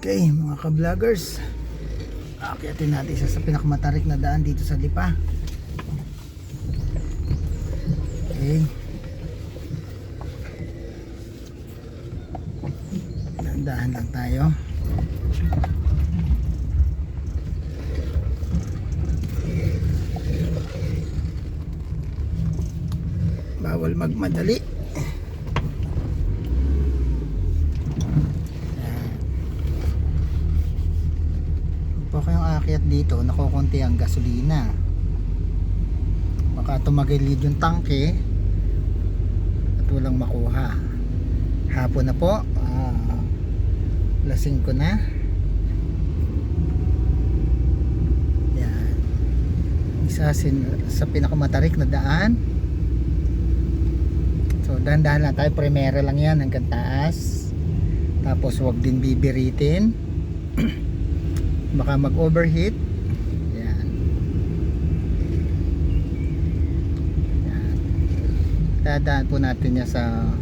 Okay, mga ka-vloggers, akyatin natin isa sa pinakamatarik na daan dito sa Lipa. Okay, dahan lang tayo. Bawal magmadali. Pag kayong aakyat dito, nakukunti ang gasolina. Baka tumagilid yung tangke at walang makuha. Hapon na po, lasing ko na. Yan, isa sa pinakamatarik na daan. So dahan-dahan lang tayo, primera lang yan hanggang taas. Tapos wag din bibiritin. Baka mag-overheat. Yan. Yan. Dadaan po natin niya sa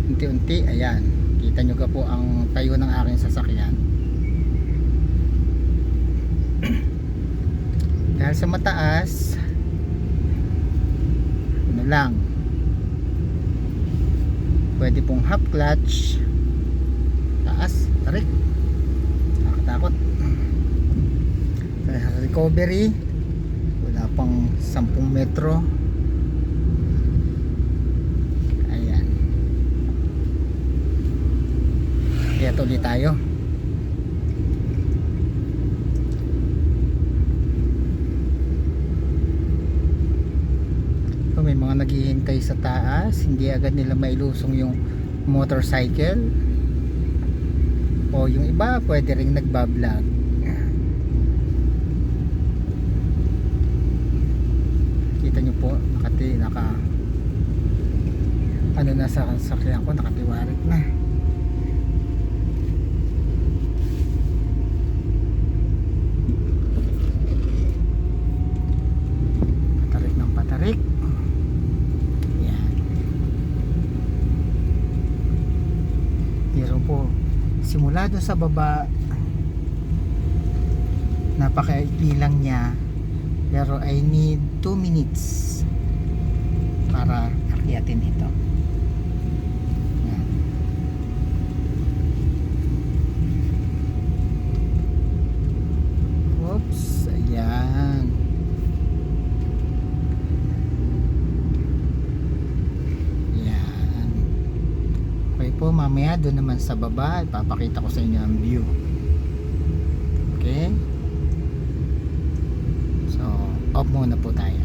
unti-unti. Ayan. Kita nyo ka po ang tayo ng aking sasakyan. Dahil sa mataas, ano lang, pwede pong half clutch, taas, tarik. Takot. Sa recovery, wala pang 10 metro. Ayan. Kaya tuloy tayo. So, may mga naghihintay sa taas, hindi agad nila mailusong yung motorcycle. O yung iba pwede ring nagbablog. Kita nyo po, ano na sa sakyan ko, nakatiwarik na. Patarik ng patarik. Yan. Pero po, simula doon sa baba, napakaikli lang niya, pero I need 2 minutes para akyatin ito. Yan. Oops, ayan. Po, mamaya doon naman sa baba ipapakita ko sa inyo ang view. Okay, so off muna po tayo.